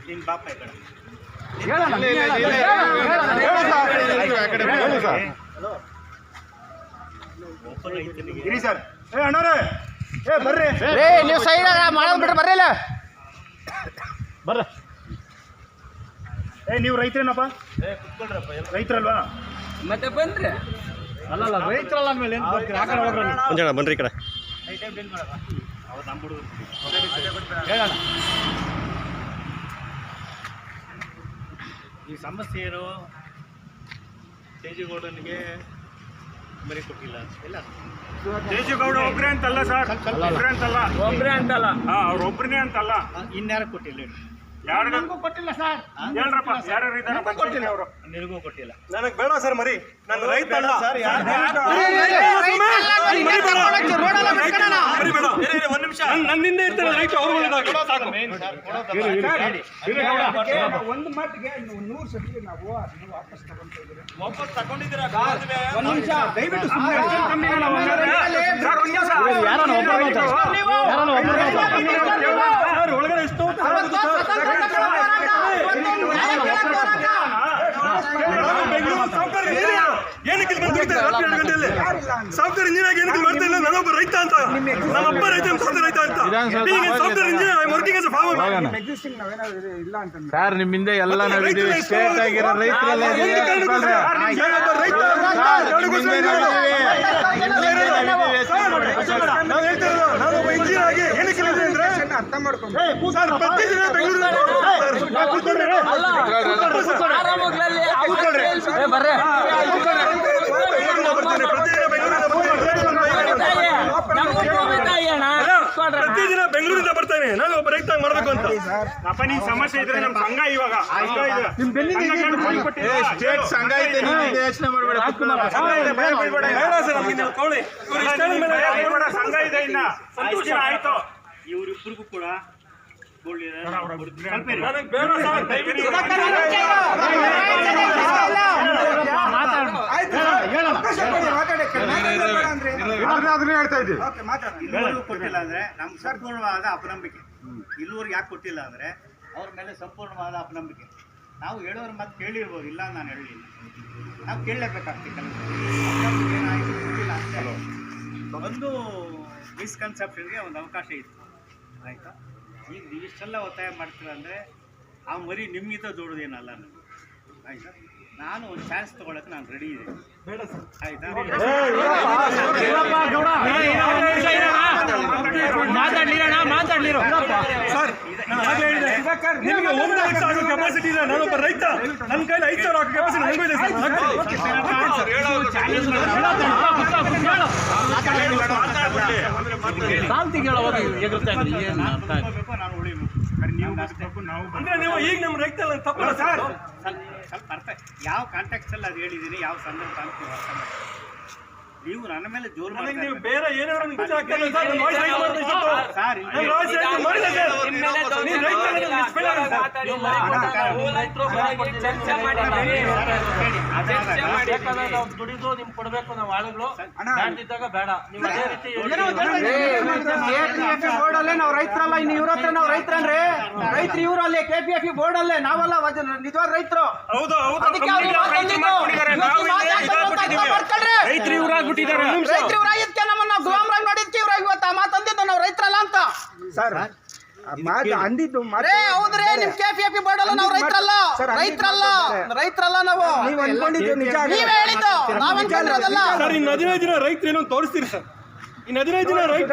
ನಿನ್ ಬಾಪ ಸರ್ ಅಣ್ಣವ್ರೆ ಬರ್ರಿ ನೀವು ಸೈಡ್ ಮಾಡೋದು ಬಿಟ್ರೆ ಬರ್ರಿ ಇಲ್ಲ ಬರ್ರ ನೀವು ರೈತರೇನಪ್ಪ ರೈತರಲ್ವಾ ಮತ್ತೆ ಬಂದ್ರೆ ಅಲ್ಲಲ್ಲ ರೈತರಲ್ಲ ಅಂದ್ಮೇಲೆ ಏನು ಬರ್ತೀರಿ ಬನ್ರಿ ಈ ಕಡೆ ಹೇಳೋಣ ಈ ಸಮಸ್ಯೆ ಏನು ತೇಜಗೌಡನಿಗೆ ಮರಿ ಕೊಟ್ಟಿಲ್ಲ ಇಲ್ಲ ದೇಶಗೌಡ ಒಬ್ಬರೇ ಅಂತಲ್ಲ ಸರ್ ಒಬ್ಬರೇ ಅಂತಲ್ಲ ಅವ್ರ ಒಬ್ಬರೇ ಅಂತಲ್ಲ ಇನ್ಯಾರು ಕೊಟ್ಟಿಲ್ಲ ಯಾರಿಗೂ ಕೊಟ್ಟಿಲ್ಲ ಸರ್ ಹೇಳ್ರಪ್ಪ ಯಾರ್ಯಾರು ಇದ್ದಾರೆ ಕೊಟ್ಟಿಲ್ಲ ಅವರು ನಿನಗೂ ಕೊಟ್ಟಿಲ್ಲ ನನಗೆ ಬೇಡ ಸರ್ ಮರಿ ನಾನು ರೈತ ಅಲ್ಲ ಸರ್ ಒಂದು ನಿಮಿಷ ನನ್ನಿಂದ ಇರ್ತಾರೆ ರೈತ ಅವ್ರು ಒಂದು ಮಾತಿಗೆ 100 ಸತಿ ನಾವು ವಾಪಸ್ ತಗೊಂಡಿದ್ದೀರಾ ಒಂದು ನಿಮಿಷ ದಯವಿಟ್ಟು ಒಳಗಡೆ ಎಷ್ಟು ಏನಕ್ಕೆ ಸಾಫ್ಟ್ವೇರ್ ಇಂಜಿನಿಯರ್ ಏನಕ್ಕೆ ಮಾಡ್ತಾ ಇಲ್ಲ ನಾನೊಬ್ಬ ರೈತ ಅಂತ ನಮ್ಮಪ್ಪ ರೈತ ಸಾಫ್ಟ್ವೇರ್ ರೈತ ಅಂತ software engineer working as farmer existing ನಾವೇನಾದ್ರು ಇಲ್ಲ ಅಂತ ಸರ್ ನಿಮ್ಮಿಂದ ಎಲ್ಲ ನಾವಿದ್ದೀವಿ ಸ್ಟೇಟ್ ಆಗಿರೋ ರೈತರೆಲ್ಲ ನಾನೊಬ್ಬ ಇಂಜಿನಿಯರ್ ಆಗಿ ಏನಕ್ಕೆ ಅಂದ್ರೆ ಅರ್ಥ ಮಾಡ್ಕೊಂಡು ಪ್ರತಿದಿನ ಪ್ರತಿದಿನ ಬೆಂಗಳೂರಿಂದ ಬರ್ತಾನೆ ನಾನು ಒಬ್ಬ ರೈತ ಮಾಡ್ಬೇಕು ಅಂತ ಅಪ್ಪ ನಿನ್ ಸಮಸ್ಯೆ ಇದ್ರೆ ನಮ್ ಸಂಘ ಇವಾಗ ಸ್ಟೇಟ್ ಸಂಘ ಇದೆ ಯೋಚನೆ ಮಾಡಬೇಡ ಸಂಘ ಇದೆ ಇನ್ನ ಸಂತೋಷ ಆಯ್ತು ಇವರಿಬ್ಬರಿಗೂ ಕೂಡ ಕೊಟ್ಟಿಲ್ಲ ಅಂದ್ರೆ ನಮ್ಗೆ ಸಂಪೂರ್ಣವಾದ ಅಪನಂಬಿಕೆ ಇಲ್ಲಿವರೆಗೆ ಯಾಕೆ ಕೊಟ್ಟಿಲ್ಲ ಅಂದ್ರೆ ಅವ್ರ ಮೇಲೆ ಸಂಪೂರ್ಣವಾದ ಅಪನಂಬಿಕೆ ನಾವು ಹೇಳೋರ ಮಾತು ಕೇಳಿರ್ಬೋದು ಇಲ್ಲ ನಾನು ಹೇಳಲಿಲ್ಲ ನಾವು ಕೇಳಲೇಬೇಕಾಗ್ತಿಲ್ಲ ಏನಾಯಿತು ಗೊತ್ತಿಲ್ಲ ಅಂತ ಒಂದು ಮಿಸ್ಕನ್ಸೆಪ್ಷನ್ಗೆ ಒಂದು ಅವಕಾಶ ಇತ್ತು ಆಯಿತಾ ಈಗ ನೀವು ಇಷ್ಟೆಲ್ಲ ಒತ್ತಾಯ ಮಾಡ್ತೀರ ಅಂದರೆ ಆ ಮರಿ ನಿಮ್ಗಿಂತ ದೊಡ್ಡದೇನಲ್ಲ ನನಗೆ ಆಯಿತಾ ನಾನು ಒಂದು ಚಾನ್ಸ್ ತೊಗೊಳಕ್ಕೆ ನಾನು ರೆಡಿ ಇದೆ ಆಯಿತಾ ನಿಮಗೆ 1 ಲಕ್ಷ ಆಗೋ ಕೆಪಾಸಿಟಿ ಇದೆ ನಾನೊಬ್ಬ ರೈತ ನನ್ನ ಕೈಲಿ 5,000 ಆಗೋ ಕೆಪಾಸಿಟಿ ನನಗೂ ಇದೆ ನಾನು ಉಳಿಬೇಕು ಅಂದ್ರೆ ನೀವು ಈಗ ನಮ್ಮ ರೈತ ತಪ್ಪಲ್ಲ ಸರ್ ಸ್ವಲ್ಪ ಅರ್ಥ ಯಾವ ಕಾಂಟ್ಯಾಕ್ಟ್ಸಲ್ಲಿ ಅದು ಹೇಳಿದ್ದೀನಿ ಯಾವ ಸಂದರ್ಭ ಅಂತ ನೀವು ಅರ್ಥ ಮಾಡಿ ನೀವು ನನ್ನ ಮೇಲೆ ಜೋರು ನೀವು ಬೇರೆ ಏನಾದ್ರು ದುಡಿದು ನಿಮ್ಗೆ ಕೊಡ್ಬೇಕು ನಾವು ಆಳುಗಳು ಬೇಡ ನೀವು ಅದೇ ರೀತಿ ಬೋರ್ಡ್ ಅಲ್ಲೇ ನಾವು ರೈತರಲ್ಲ ಇನ್ನು ಇವ್ರ ಹತ್ರ ನಾವು ರೈತರನ್ರಿ ರೈತರು ಇವ್ರು ಅಲ್ಲಿ KPFE ಬೋರ್ಡ್ ಅಲ್ಲೇ ನಾವಲ್ಲ ನಿಜವಾದ ರೈತರು ರೈತರು ಇವ್ರಾಗ್ಬಿಟ್ಟಿದ್ದಾರೆ ರೈತರು ಇವ್ರಾಗಿದ್ಕೆ ನಮ್ಮನ್ನ ಗುಲಾಮರಾಗಿ ನೋಡಿದ್ಕೆ ಇವ್ರಾಗ ಇವತ್ತು ಆ ಮಾತಂದಿದ್ದು ನಾವು ರೈತರಲ್ಲ ಅಂತ ಸರ್ ಅಂದಿದ್ದು ಹೌದ್ರಿ ನಿಮ್ KPFE ಬೋರ್ಡ್ ಅಲ್ಲ ನಾವು ರೈತರಲ್ಲ ನಾವು ನೀವು ಅನ್ಕೊಂಡಿದ್ದು ನಿಜ ನೀವೇ ಹೇಳಿದ್ದು ನಾವ್ ಅನ್ಕೊಂಡಿರೋದಲ್ಲ ಸರ್ ಇನ್ನು 15 ದಿನ ರೈತರು ಏನೋ ತೋರಿಸ್ತೀರಿ ಸರ್ ಇನ್ನು 15 ದಿನ ರೈತ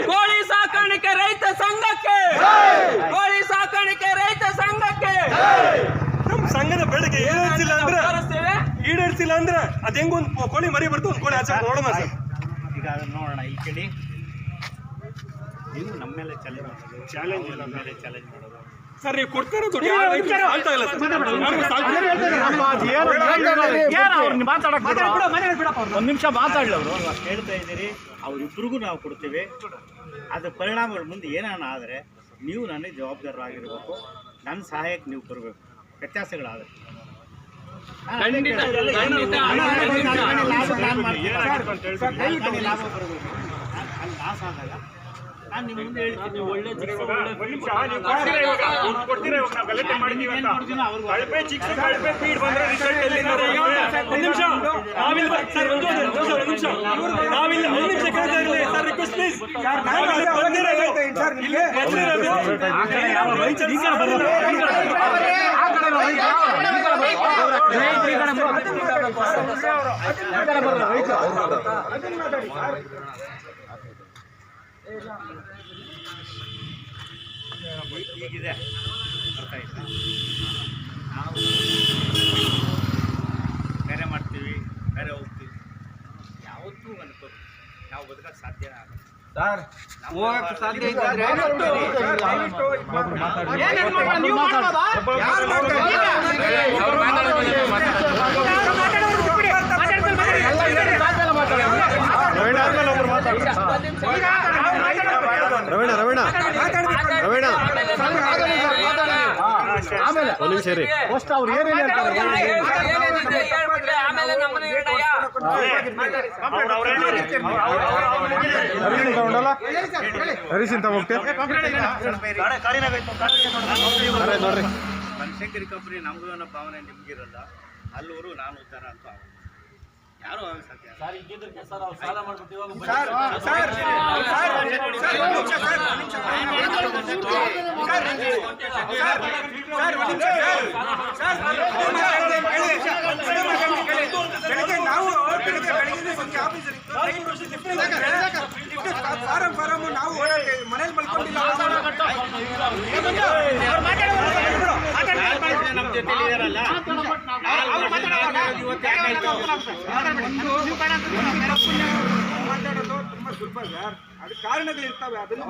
ಕೋಳಿ ಸಾಕಾಣಿಕೆ ರೈತ ಸಂಘಕ್ಕೆ ಕೋಳಿ ಸಾಕಾಣಿಕೆ ರೈತ ಸಂಘಕ್ಕೆ ನಮ್ಮ ಸಂಘದ ಬೆಳಗ್ಗೆ ಈಡೇರಿಸಿಲ್ಲ ಅಂದ್ರೆ ಅದ್ ಹೆಂಗ ಒಂದು ಕೋಳಿ ಮರಿ ಬರ್ತದೆ ಒಂದು ಕೋಳಿ ಆಚೆ ನೋಡೋಣ ಸರ್ ಈಗ ಅದನ್ನ ನೋಡೋಣ ಇಲ್ಲಿ ಕೇಳಿ ನೀವು ನಮ್ಮ ಮೇಲೆ ಚಾಲೆಂಜ್ ಮಾಡೋದು ಸರ್ ನೀವು ಕೊಡ್ತಿರೋದು ಒಂದು ನಿಮಿಷ ಮಾತಾಡಲಿ ಅವರು ಹೇಳ್ತಾ ಇದ್ದೀರಿ ಅವರಿಬ್ಬರಿಗೂ ನಾವು ಕೊಡ್ತೀವಿ ಅದ್ರ ಪರಿಣಾಮಗಳ ಮುಂದೆ ಏನಾನ ಆದರೆ ನೀವು ನನಗೆ ಜವಾಬ್ದಾರರಾಗಿರ್ಬೇಕು ನನ್ನ ಸಹಾಯಕ್ಕೆ ನೀವು ಬರಬೇಕು ವ್ಯತ್ಯಾಸಗಳಾದರೆ ಲಾಭ ಬರೋದು ಅಲ್ಲಿ ಲಾಸ್ ಆದಾಗ ನಾನು ನಿಮ್ಮ ಮುಂದೆ ಹೇಳ್ತೀನಿ ಒಳ್ಳೆ ಹೀಗಿದೆ ಅರ್ಥ ಆಯ್ತಾ? ನಾವು ಬೇರೆ ಮಾಡ್ತೀವಿ, ಬೇರೆ ಹೋಗ್ತೀವಿ, ಯಾವತ್ತೂ ಅನ್ಕೋ ನಾವು ಬದುಕಕ್ಕೆ ಸಾಧ್ಯನೇ ಆಗಲ್ಲ. ಹೋಗಕ್ಕೆ ಸಾಧ್ಯ ಇದ್ರೆ ರವೀಣ ಆಮೇಲೆ ಒಂದು ನಿಮಿಷ ರೀ ಫಸ್ಟ್ ಅವ್ರು ಏನೇನು ಹೇಳ್ತಾರೆ ಹರೀಶ್ ಹೋಗ್ತೇವೆ ನೋಡ್ರಿ ಬನಶಂಕರಿ ಕಂಪ್ನಿ ನಮಗೂ ಅನ್ನೋ ಭಾವನೆ ನಿಮ್ಗಿರಲ್ಲ, ಅಲ್ಲೂರು ನಾನು ಉದ್ದಾರ ಅಂತ ಯಾರು ಸಾಧ್ಯ ಸರ್ ಇದ್ದಿದ್ದಕ್ಕೆ ಸರ್ ಅವ್ರು ಸಾಲ ಮಾಡ್ಬಿಟ್ಟು ಇವಾಗ ಫಾರಂ ನಾವು ಮನೇಲಿ ಮಲ್ಕೊಂಡಿಲ್ಲ. ನಮ್ಮ ಜೊತೆಲಿ ಇದಾರಲ್ಲ ಮಾತಾಡೋದು ತುಂಬಾ ಸುಲಭ ಸರ್, ಅದು ಕಾರಣಗಳಿರ್ತವೆ, ಅದನ್ನು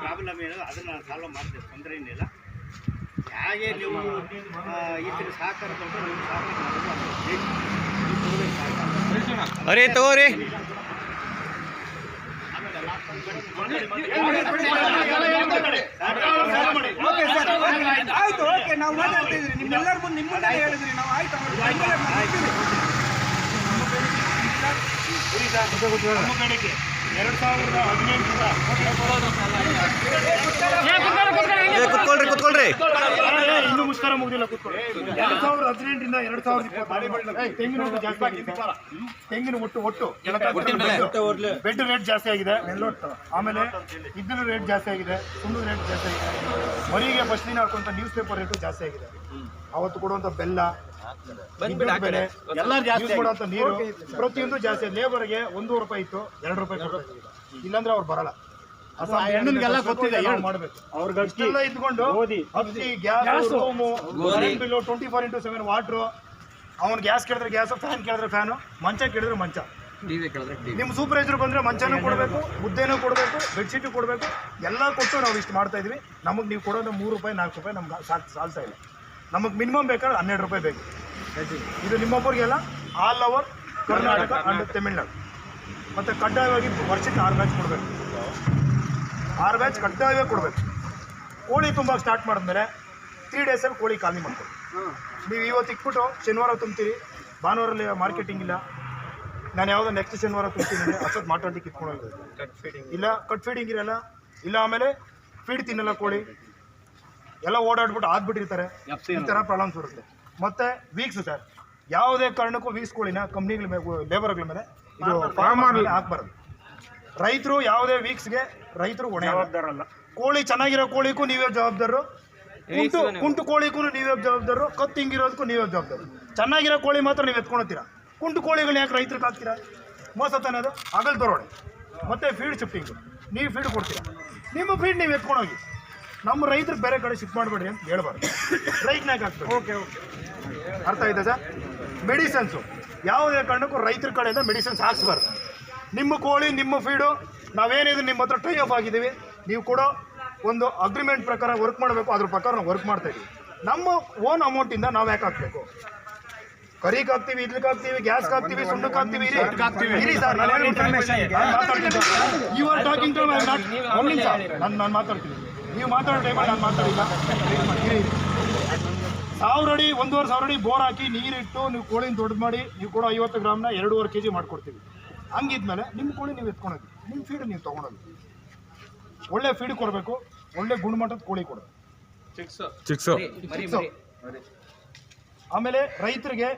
ಪ್ರಾಬ್ಲಮ್ ಏನೋ ಅದನ್ನ ಸಾಲ್ವ್ ಮಾಡ್ತೇವೆ, ತೊಂದರೆ ಏನಿಲ್ಲ. ಹಾಗೆ ನೀವು ಈ ಥರ ಸಹಕಾರ ಕೊಟ್ಟರೆ ನೀವು ಸಹಕಾರ ಅರೇ ತಗೋರಿ ಆಯ್ತು. ಓಕೆ, ನಾವು ಮಾತಾಡ್ತಿದ್ರಿ ನಿಮ್ಮೆಲ್ಲರ ಮುಂದೆ ನಿಮ್ಮ ಮುಂದೆ ಹೇಳಿದ್ರಿ ನಾವು. ಆಯ್ತು ಕುತ್ಕೊಳ್ರಿ ಇನ್ನೂ ಮುಷ್ಕರ ಮುಗಿದಿಲ್ಲ, ಕೂತ್ಕೊಳ್ಳಿ. 2018ರಿಂದ 2020 ತೆಂಗಿನ ಒಟ್ಟು ಜಾಸ್ತಿ ಆಗಿದೆ. ತೆಂಗಿನ ಒಟ್ಟು ಬೆಡ್ ರೇಟ್ ಜಾಸ್ತಿ ಆಗಿದೆ. ಆಮೇಲೆ ಇದ್ದಿನ ರೇಟ್ ಜಾಸ್ತಿ ಆಗಿದೆ, ಸುಣ್ಣದ ರೇಟ್ ಜಾಸ್ತಿ ಆಗಿದೆ. ಮರಿಗೆ ಫಸ್ಟ್ ದಿನ ಹಾಕುವಂತ ನ್ಯೂಸ್ ಪೇಪರ್ ರೇಟು ಜಾಸ್ತಿ ಆಗಿದೆ. ಅವತ್ತು ಕೊಡುವಂತ ಬೆಲ್ಲ, ವಿದ್ಯುತ್ ಬೆಲೆ, ಯೂಸ್ ಮಾಡುವಂತ ನೀರು ಪ್ರತಿಯೊಂದು ಜಾಸ್ತಿ. ಲೇಬರ್ಗೆ 1 ರೂಪಾಯಿ ಇತ್ತು, 2 ರೂಪಾಯಿ ಕೊಡ್ತಾ, ಇಲ್ಲಾಂದ್ರೆ ಅವ್ರು ಬರಲ್ಲ. ಹೆಣ್ಣಿಗೆಲ್ಲ ಗೊತ್ತಿದೆ ಮಾಡ್ಬೇಕು. ಅವ್ರಿಗೆಲ್ಲ ಇದ್ಕೊಂಡು ಅಕ್ಕಿ, gas, room, current bill, 24x7 water, ಅವ್ನು ಗ್ಯಾಸ್ ಕೇಳಿದ್ರೆ ಗ್ಯಾಸು, ಫ್ಯಾನ್ ಕೇಳಿದ್ರೆ ಫ್ಯಾನು, ಮಂಚ ಕೇಳಿದ್ರೆ ಮಂಚ. ನಿಮ್ಮ ಸೂಪರ್ವೈಸರ್ ಬಂದ್ರೆ ಮಂಚನೂ ಕೊಡಬೇಕು, ಮುದ್ದೆನೂ ಕೊಡಬೇಕು, ಬೆಡ್ಶೀಟು ಕೊಡಬೇಕು, ಎಲ್ಲ ಕೊಟ್ಟು ನಾವು ಇಷ್ಟು ಮಾಡ್ತಾ ಇದ್ವಿ. ನಮಗೆ ನೀವು ಕೊಡೋದು 3 ರೂಪಾಯಿ 4 ರೂಪಾಯಿ ನಮ್ಗೆ ಸಾಲ್ತಾ ಇಲ್ಲ. ನಮಗೆ ಮಿನಿಮಮ್ ಬೇಕಾದ್ರೆ 12 ರೂಪಾಯಿ ಬೇಕು. ಇದು ನಿಮ್ಮೊಬ್ಬರಿಗೆಲ್ಲ all over Karnataka and Tamil Nadu. ಮತ್ತು ಕಡ್ಡಾಯವಾಗಿ ವರ್ಷಕ್ಕೆ 6 ಬ್ಯಾಚ್ ಕೊಡಬೇಕು. 6 ಬ್ಯಾಚ್ ಕಡ್ಡಾಯವಾಗಿ ಕೊಡಬೇಕು. ಕೋಳಿ ತುಂಬ ಸ್ಟಾರ್ಟ್ ಮಾಡಿದ್ಮೇಲೆ 3 ಡೇಸಲ್ಲಿ ಕೋಳಿ ಖಾಲಿ ಮಾಡ್ತೀವಿ. ನೀವು ಇವತ್ತು ಇಟ್ಬಿಟ್ಟು ಶನಿವಾರ ತುಂಬ್ತೀರಿ, ಭಾನುವಾರಲ್ಲಿ ಮಾರ್ಕೆಟಿಂಗ್ ಇಲ್ಲ, ನಾನು ಯಾವುದೋ ನೆಕ್ಸ್ಟ್ ಶನಿವಾರ ತುಂಬ್ತೀನಿ ಅಂದರೆ ಅಷ್ಟೊತ್ತು ಮಾತಾಡಲಿಕ್ಕೆ ಇಟ್ಕೊಂಡು ಹೋಗ್ತದೆ. ಇಲ್ಲ ಕಟ್ ಫೀಡಿಂಗ್ ಇರಲ್ಲ, ಇಲ್ಲ ಆಮೇಲೆ ಫೀಡ್ ತಿನ್ನಲ್ಲ ಕೋಳಿ, ಎಲ್ಲ ಓಡಾಡ್ಬಿಟ್ಟು ಆದ್ಬಿಟ್ಟಿರ್ತಾರೆ. ಈ ಥರ ಪ್ರಾಬ್ಲಮ್ಸ್ ಬರುತ್ತೆ. ಮತ್ತು ವೀಕ್ಸು ಸರ್, ಯಾವುದೇ ಕಾರಣಕ್ಕೂ ವೀಕ್ಸ್ ಕೋಳಿನ ಕಂಪ್ನಿಗಳ ಮೇಲೆ, ಲೇಬರ್ಗಳ ಮೇಲೆ ಇದು ಫಾರ್ಮರ್ ಹಾಕ್ಬಾರ್ದು. ರೈತರು ಯಾವುದೇ ವೀಕ್ಸ್ಗೆ ರೈತರು ಹೊಣೆ ಜವಾಬ್ದಾರಲ್ಲ. ಕೋಳಿ ಚೆನ್ನಾಗಿರೋ ಕೋಳಿಗೂ ನೀವೇ ಜವಾಬ್ದಾರರು, ಕುಂಟು ಕೋಳಿಗೂ ನೀವೇ ಜವಾಬ್ದಾರರು, ಕತ್ತು ಹಿಂಗಿರೋದಕ್ಕೂ ನೀವೇ ಜವಾಬ್ದಾರು. ಚೆನ್ನಾಗಿರೋ ಕೋಳಿ ಮಾತ್ರ ನೀವು ಎತ್ಕೊಳ್ತೀರಾ, ಕುಂಟು ಕೋಳಿಗಳನ್ನ ಯಾಕೆ ರೈತರಿಗೆ ಹಾಕ್ತೀರಾ? ಮೋಸ ತಾನದು ಆಗಲ್ ದರೋಡೆ. ಮತ್ತು ಫೀಡ್ ಶಿಫ್ಟಿಂಗು, ನೀವು ಫೀಡ್ ಕೊಡ್ತೀರಾ, ನಿಮ್ಮ ಫೀಡ್ ನೀವು ಎತ್ಕೊಂಡೋಗಿ. ನಮ್ಮ ರೈತರಿಗೆ ಬೇರೆ ಕಡೆ ಶಿಫ್ಟ್ ಮಾಡಬೇಡ್ರಿ ಅಂತ ಹೇಳ್ಬಾರ್ದು, ರೈತನಾಗ ಹಾಕ್ಬೇಕು. ಓಕೆ, ಅರ್ಥ ಆಯ್ತಾ ಸರ್? ಮೆಡಿಸನ್ಸು ಯಾವುದೇ ಕಾರಣಕ್ಕೂ ರೈತರ ಕಡೆಯಿಂದ ಮೆಡಿಸಿನ್ಸ್ ಹಾಕ್ಸ್ಬಾರ್ದು. ನಿಮ್ಮ ಕೋಳಿ, ನಿಮ್ಮ ಫೀಡು, ನಾವೇನಿದ್ರು ನಿಮ್ಮ ಹತ್ರ ಟೈ ಅಪ್ ಆಗಿದ್ದೀವಿ, ನೀವು ಕೊಡೋ ಒಂದು ಅಗ್ರಿಮೆಂಟ್ ಪ್ರಕಾರ ವರ್ಕ್ ಮಾಡಬೇಕು, ಅದ್ರ ಪ್ರಕಾರ ನಾವು ವರ್ಕ್ ಮಾಡ್ತಾಯಿದ್ದೀವಿ. ನಮ್ಮ ಓನ್ ಅಮೌಂಟಿಂದ ನಾವು ಯಾಕೆ ಹಾಕಬೇಕು? ಕರಿಗೆ ಹಾಕ್ತೀವಿ, ಇದ್ಲಿಕ್ಕೆ ಹಾಕ್ತೀವಿ, ಗ್ಯಾಸ್ಗೆ ಹಾಕ್ತೀವಿ, ಸುಣ್ಣಕ್ಕೆ ಹಾಕ್ತೀವಿ. ಇರಿ ಸರ್, ನಾನು ಮಾತಾಡ್ತೀನಿ. ನೀವು ಮಾತಾಡೋ ಟೈಮಲ್ಲಿ ನಾನು ಮಾತಾಡಿಲ್ಲ. 1000 ಅಡಿ 1,500 ಅಡಿ ಬೋರ್ ಹಾಕಿ ನೀರಿಟ್ಟು ನೀವು ಕೋಳಿನ ದೊಡ್ಡದು ಮಾಡಿ ನೀವು ಕೊಡೋ 50 ಗ್ರಾಮ್ನ 2.5 kg ಮಾಡ್ಕೊಡ್ತೀವಿ. ಹಂಗಿದ್ಮೇಲೆ ನಿಮ್ಮ ಕೋಳಿ ನೀವು ಎತ್ಕೊಳೋದು, ನಿಮ್ಮ ಫೀಡ್ ನೀವು ತೊಗೊಳೋದು. ಒಳ್ಳೆ ಫೀಡ್ ಕೊಡಬೇಕು, ಒಳ್ಳೆ ಗುಣಮಟ್ಟದ ಕೋಳಿ ಕೊಡೋದು. ಚಿಕ್ಸು ಆಮೇಲೆ ರೈತರಿಗೆ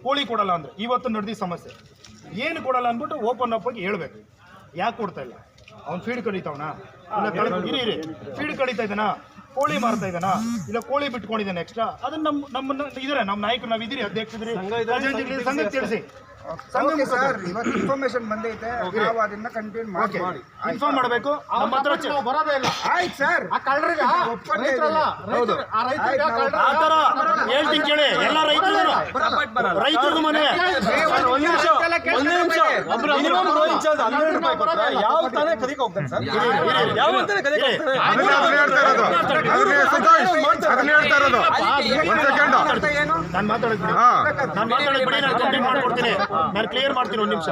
ಕೋಳಿ ಕೊಡಲ್ಲ ಅಂದರೆ ಇವತ್ತು ನಡೆದಿ ಸಮಸ್ಯೆ ಏನು ಕೊಡಲ್ಲ ಅಂದ್ಬಿಟ್ಟು ಓಪನ್ ಅಪ್ ಆಗಿ ಹೇಳ್ಬೇಕು. ಯಾಕೆ ಕೊಡ್ತಾ ಇಲ್ಲ? ಅವ್ನು ಫೀಡ್ ಕಡಿತಾವನ ಇಲ್ಲ ಫೀಡ್ ಕಡಿತಾ ಇದ್ದಾನ, ಕೋಳಿ ಮಾರ್ತಾ ಇದ್ದಾನ, ಇಲ್ಲ ಕೋಳಿ ಬಿಟ್ಕೊಂಡಿದ್ದಾನೆ ಎಕ್ಸ್ಟ್ರಾ, ಅದನ್ನ ನಮ್ಮನ್ನ ಇದ್ರೆ ನಮ್ಮ ನಾಯಕರು ನಾವು ಇದ್ದೀರಿ, ಅಧ್ಯಕ್ಷರು ಸಂಘಕ್ಕೆ ತಿಳಿಸಿ. ಸರ್ ಇವತ್ತು ಇನ್ಫಾರ್ಮೇಶನ್ ಬಂದೈತೆ, ನಾವು ಅದನ್ನ ಕಂಟಿನ್ಯೂ ಮಾಡಿ ಇನ್ಫಾರ್ಮ್ ಮಾಡಬೇಕು. ನಮ್ಮ ಹತ್ರ ಬರೋದೇ ಇಲ್ಲ. ಆಯ್ತು ಸರ್, ಆ ಥರ ಹೇಳ್ತೀನಿ ಕೇಳಿ. ಎಲ್ಲ ರೈತರು ಮನೆ ಯಾವ ತಾನೇ ಕದಿಗೆ ಹೋಗ್ತಾನೆ ಸರ್? ಯಾವ ತಾನೇ ಕದಿಗೆ ಹೋಗ್ತಾನೆ? ನಾನು ಮಾತಾಡ್ತೀನಿ, ನಾನು ಕಂಪ್ಲೀಟ್ ಮಾಡ್ಕೊಡ್ತೀನಿ, ನಾನು ಕ್ಲಿಯರ್ ಮಾಡ್ತೀನಿ. ಒಂದು ನಿಮಿಷ.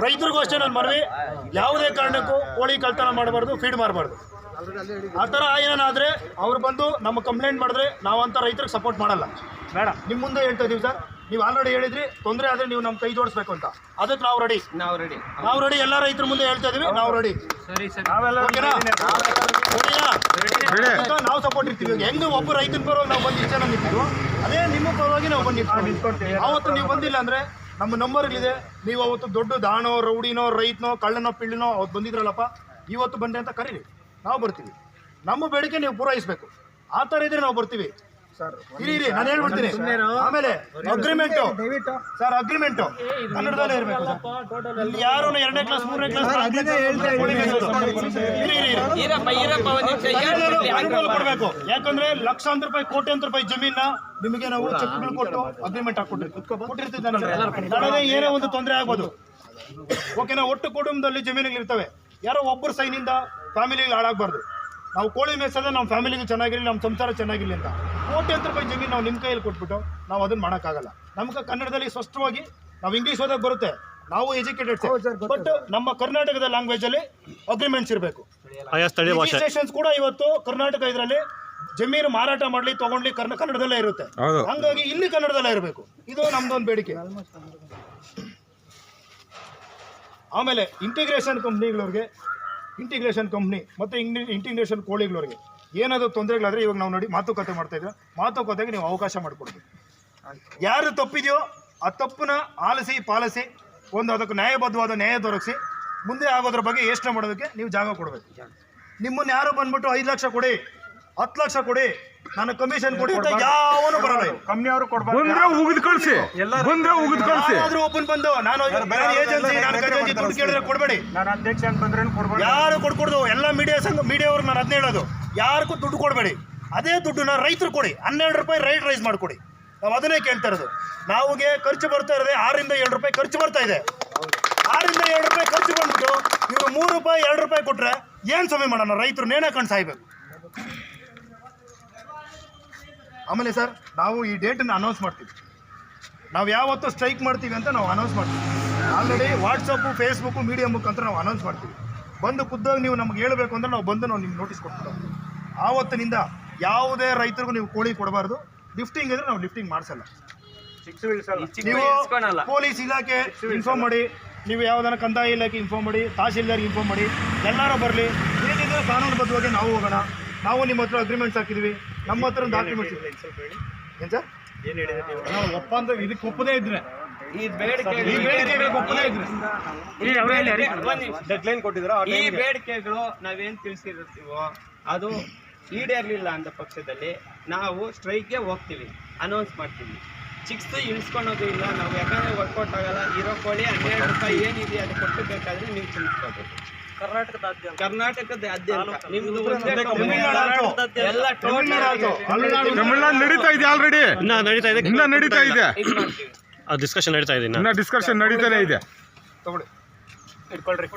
ರೈತರಿಗೂ ಅಷ್ಟೇ ನನ್ನ ಮನವಿ, ಯಾವುದೇ ಕಾರಣಕ್ಕೂ ಕೋಳಿ ಕಳ್ತನ ಮಾಡಬಾರ್ದು, ಫೀಡ್ ಮಾಡಬಾರ್ದು. ಆ ಥರ ಏನಾದ್ರೆ ಅವ್ರು ಬಂದು ನಮ್ಮ ಕಂಪ್ಲೇಂಟ್ ಮಾಡಿದ್ರೆ ನಾವಂತ ರೈತರಿಗೆ ಸಪೋರ್ಟ್ ಮಾಡಲ್ಲ. ಬೇಡ, ನಿಮ್ಮ ಮುಂದೆ ಹೇಳ್ತಾ ಇದೀವಿ ಸರ್. ನೀವು ಆಲ್ರೆಡಿ ಹೇಳಿದ್ರಿ, ತೊಂದರೆ ಆದರೆ ನೀವು ನಮ್ಮ ಕೈ ಜೋಡಿಸ್ಬೇಕು ಅಂತ. ಅದಕ್ಕೆ ನಾವು ರೆಡಿ. ಎಲ್ಲ ರೈತರ ಮುಂದೆ ಹೇಳ್ತಾ ಇದೀವಿ, ನಾವು ರೆಡಿ. ನಾವು ಸಪೋರ್ಟ್ ಇರ್ತೀವಿ. ಹೆಂಗೆ ಒಬ್ಬ ರೈತನ ಪರವಾಗಿ ನಾವು ಬಂದು ಇಚ್ಛೆ ನಿಂತಿದ್ವು, ಅದೇ ನಿಮ್ಮ ಪರವಾಗಿ ನಾವು ಬಂದು ನಿಂತ್ಕೊಳ್ತೀವಿ. ಅವತ್ತು ನೀವು ಬಂದಿಲ್ಲ ಅಂದರೆ ನಮ್ಮ ನಂಬರ್ಗಳಿದೆ. ನೀವು ಅವತ್ತು ದೊಡ್ಡ ದಾಣೋ, ರೌಡಿನೋ, ರೈತನೋ, ಕಳ್ಳನೋ, ಪಿಳ್ಳಿನೋ ಅವತ್ತು ಬಂದಿದ್ರಲ್ಲಪ್ಪ, ಇವತ್ತು ಬನ್ನಿ ಅಂತ ಕರೀರಿ, ನಾವು ಬರ್ತೀವಿ. ನಮ್ಮ ಬೇಡಿಕೆ ನೀವು ಪೂರೈಸಬೇಕು. ಆ ಥರ ಇದ್ರೆ ನಾವು ಬರ್ತೀವಿ ಸರ್. ಇರಿ, ನಾನು ಹೇಳ್ಬಿಡ್ತೀನಿ. ಆಮೇಲೆ ಅಗ್ರಿಮೆಂಟು ಸರ್, ಅಗ್ರಿಮೆಂಟು ಕನ್ನಡದಲ್ಲೇ ಇರಬೇಕು ಸರ್. ಯಾರು 2ನೇ ಕ್ಲಾಸ್ 3ನೇ ಕ್ಲಾಸ್ ಅನುಕೂಲ ಕೊಡಬೇಕು. ಯಾಕಂದ್ರೆ ಲಕ್ಷಾಂತರ ರೂಪಾಯಿ, ಕೋಟ್ಯಾಂತರ ರೂಪಾಯಿ ಜಮೀನ ನಿಮಗೆ ನಾವು ಚೆಕ್ಗಳು ಕೊಟ್ಟು ಅಗ್ರಿಮೆಂಟ್ ಹಾಕೊಟ್ಟಿರ್ತೀವಿ. ಏನೋ ಒಂದು ತೊಂದರೆ ಆಗ್ಬೋದು, ಓಕೆನಾ? ಒಟ್ಟು ಕುಟುಂಬದಲ್ಲಿ ಜಮೀನುಗಳಿರ್ತವೆ. ಯಾರೋ ಒಬ್ಬರು ಸೈನಿಂದ ಫ್ಯಾಮಿಲಿಗಳು ಹಾಳಾಗಬಾರ್ದು. ನಾವು ಕೋಳಿ ಮೇಯಿಸೋದ್ರೆ ನಮ್ಮ ಫ್ಯಾಮಿಲಿಗೆ ಚೆನ್ನಾಗಿರಲಿ, ನಮ್ಮ ಸಂಸಾರ ಚೆನ್ನಾಗಿರಲಿ ಅಂತ ಕೋಟ್ಯಾಂತರ ರೂಪಾಯಿ ಜಮೀನು ನಾವು ನಿಮ್ಮ ಕೈಯಲ್ಲಿ ಕೊಟ್ಬಿಟ್ಟು ನಾವು ಅದನ್ನು ಮಾಡೋಕ್ಕಾಗಲ್ಲ. ನಮ್ಗೆ ಕನ್ನಡದಲ್ಲಿ ಸ್ಪಷ್ಟವಾಗಿ, ನಾವು ಇಂಗ್ಲೀಷ್ ಓದೋಕೆ ಬರುತ್ತೆ, ನಾವು ಎಜುಕೇಟೆಡ್, ಬಟ್ ನಮ್ಮ ಕರ್ನಾಟಕದ ಲ್ಯಾಂಗ್ವೇಜಲ್ಲಿ ಅಗ್ರಿಮೆಂಟ್ಸ್ ಇರಬೇಕು. ರಿಜಿಸ್ಟ್ರೇಷನ್ಸ್ ಕೂಡ ಇವತ್ತು ಕರ್ನಾಟಕ ಇದರಲ್ಲಿ ಜಮೀನು ಮಾರಾಟ ಮಾಡಲಿ ತಗೊಂಡ್ಲಿ ಕನ್ನಡದಲ್ಲೇ ಇರುತ್ತೆ. ಹಂಗಾಗಿ ಇಲ್ಲಿ ಕನ್ನಡದಲ್ಲೇ ಇರಬೇಕು. ಇದು ನಮ್ದೊಂದು ಬೇಡಿಕೆ. ಆಮೇಲೆ ಇಂಟಿಗ್ರೇಷನ್ ಕಂಪ್ನಿ ಮತ್ತು ಇಂಟಿಗ್ರೇಷನ್ ಕೋಳಿಗಳವ್ರಿಗೆ ಏನಾದರೂ ತೊಂದರೆಗಳಾದರೆ ಇವಾಗ ನಾವು ನೋಡಿ ಮಾತುಕತೆ ಮಾಡ್ತಾ ಇದ್ದೀವಿ. ಮಾತುಕತೆಗೆ ನೀವು ಅವಕಾಶ ಮಾಡಿಕೊಡ್ಬೇಕು. ಯಾರು ತಪ್ಪಿದೆಯೋ ಆ ತಪ್ಪನ್ನ ಪಾಲಿಸಿ ಒಂದು ಅದಕ್ಕೆ ನ್ಯಾಯಬದ್ಧವಾದ ನ್ಯಾಯ ದೊರಕಿಸಿ ಮುಂದೆ ಆಗೋದ್ರ ಬಗ್ಗೆ ಯೋಚನೆ ಮಾಡೋದಕ್ಕೆ ನೀವು ಜಾಗ ಕೊಡಬೇಕು. ನಿಮ್ಮನ್ನು ಯಾರು ಬಂದ್ಬಿಟ್ಟು 5 ಲಕ್ಷ ಕೊಡಿ, 10 ಲಕ್ಷ ಕೊಡಿ, ನಾನು ಕಮಿಷನ್ ಕೊಡಿ ಅಂತ ಯಾವನು ಬರಲ್ಲ. ಕಂಪ್ನಿಯವರು ಕೊಡ್ಬಾರ್ದು. ಓಪನ್ ಬಂದು ನಾನು ಏಜೆನ್ಸಿ, ನಾನು ಖಜಾಂಚಿ ದುಡ್ಡು ಕೇಳಿದ್ರೆ ಕೊಡಬೇಡಿ. ನಾನು ಅಧ್ಯಕ್ಷ ಅಂತ ಬಂದ್ರೆ ಯಾರು ಕೊಡ್ಕೊಡ್ದು. ಎಲ್ಲ ಮೀಡಿಯಾವ್ರು ನಾನು ಅದನ್ನೇ ಹೇಳೋದು, ಯಾರಿಗೂ ದುಡ್ಡು ಕೊಡಬೇಡಿ. ಅದೇ ದುಡ್ಡನ್ನ ರೈತರು ಕೊಡಿ. 12 ರೂಪಾಯಿ ರೈಟ್ ರೈಸ್ ಮಾಡಿಕೊಡಿ. ನಾವು ಅದನ್ನೇ ಕೇಳ್ತಾ ಇರೋದು. ನಾವುಗೆ ಖರ್ಚು ಬರ್ತಾ ಇರೋದೆ 6 ರಿಂದ 7 ರೂಪಾಯಿ ಖರ್ಚು ಬರ್ತಾ ಇದೆ. 6 ರಿಂದ 7 ರೂಪಾಯಿ ಖರ್ಚು ಬಂದ್ಬಿಟ್ಟು ಇವರು 3 ರೂಪಾಯಿ 2 ರೂಪಾಯಿ ಕೊಟ್ರೆ ಏನು ಸಮಯ ಮಾಡೋಣ? ರೈತರು ನೇಣ ಕಣ್ಣು ಸಾಯ್ಬೇಕು. ಆಮೇಲೆ ಸರ್, ನಾವು ಈ ಡೇಟನ್ನು ಅನೌನ್ಸ್ ಮಾಡ್ತೀವಿ. ನಾವು ಯಾವತ್ತೂ ಸ್ಟ್ರೈಕ್ ಮಾಡ್ತೀವಿ ಅಂತ ನಾವು ಅನೌನ್ಸ್ ಮಾಡ್ತೀವಿ. ಆಲ್ರೆಡಿ ವಾಟ್ಸಪ್ಪು, ಫೇಸ್ಬುಕ್ಕು, ಮೀಡಿಯಾ ಮುಖಾಂತರ ನಾವು ಅನೌನ್ಸ್ ಮಾಡ್ತೀವಿ. ಬಂದು ಖುದ್ದಾಗಿ ನೀವು ನಮ್ಗೆ ಹೇಳಬೇಕು ಅಂದರೆ ನಾವು ನಿಮ್ಗೆ ನೋಟಿಸ್ ಕೊಡ್ತೀವಿ. ಆವತ್ತಿನಿಂದ ಯಾವುದೇ ರೈತರಿಗೂ ನೀವು ಕೋಳಿ ಕೊಡಬಾರ್ದು. ಲಿಫ್ಟಿಂಗ್ ಇದ್ರೆ ನಾವು ಲಿಫ್ಟಿಂಗ್ ಮಾಡಿಸಲ್ಲ. ನೀವು ಪೊಲೀಸ್ ಇಲಾಖೆ ಇನ್ಫಾರ್ಮ್ ಮಾಡಿ, ನೀವು ಯಾವುದಾರ ಕಂದಾಯ ಇಲಾಖೆ ಇನ್ಫಾರ್ಮ್ ಮಾಡಿ, ತಹಶೀಲ್ದಾರ್ಗೆ ಇನ್ಫಾರ್ಮ್ ಮಾಡಿ, ಎಲ್ಲರೂ ಬರಲಿ. ಏನಿದ್ರೆ ಕಾನೂನುಬದ್ಧವಾಗಿ ನಾವು ಹೋಗೋಣ. ನಾವು ನಿಮ್ಮ ಹತ್ರ ಅಗ್ರಿಮೆಂಟ್ಸ್ ಹಾಕಿದ್ವಿ, ನಮ್ಮ ಹತ್ರ ಒಂದು ಡಾಕ್ಯುಮೆಂಟ್ಸ್ ಇದೆ. ಏನು ಸರ್, ಏನು ಹೇಳಿದ್ರೆ ನಾವು ಒಪ್ಪಂದ ಇದಕ್ಕೆ ಒಪ್ಪದೇ ಇದ್ರೆ ಈ ಬೇಡಿಕೆಗಳು ನಾವೇನು ತಿಳಿಸಿರ್ತೀವೋ ಅದು ಈಡೇರಲಿಲ್ಲ ಅಂದ ಪಕ್ಷದಲ್ಲಿ ನಾವು ಸ್ಟ್ರೈಕ್ಗೆ ಹೋಗ್ತೀವಿ, ಅನೌನ್ಸ್ ಮಾಡ್ತೀವಿ. ಚಿಕ್ಸ್ ಇಳಿಸ್ಕೊಳೋದು ಇಲ್ಲ ನಾವು, ಯಾಕಂದರೆ ವರ್ಕೌಟ್ ಆಗಲ್ಲ. ಇರೋ ಕೋಳಿ 12 ರೂಪಾಯಿ ಏನಿದೆ ಅದು ಕೊಟ್ಟು ಬೇಕಾದರೆ ನೀವು ತಿಳಿಸ್ಕೋಬೇಕು. ಕರ್ನಾಟಕದಾದ್ಯಂತ ನಿಮ್ದು ಎಲ್ಲ ತಮಿಳ್ನಾಡು ನಡೀತಾ ಇದೆ. ಆಲ್ರೆಡಿ ಇನ್ನ ನಡೀತಾ ಇದೆ. ಡಿಸ್ಕಷನ್ ನಡೀತಾ ಇದೆ. ಡಿಸ್ಕಷನ್ ನಡೀತಾನೆ ಇದೆ. ತಗೊಳ್ಳಿ, ಇಟ್ಕೊಳ್ರಿ.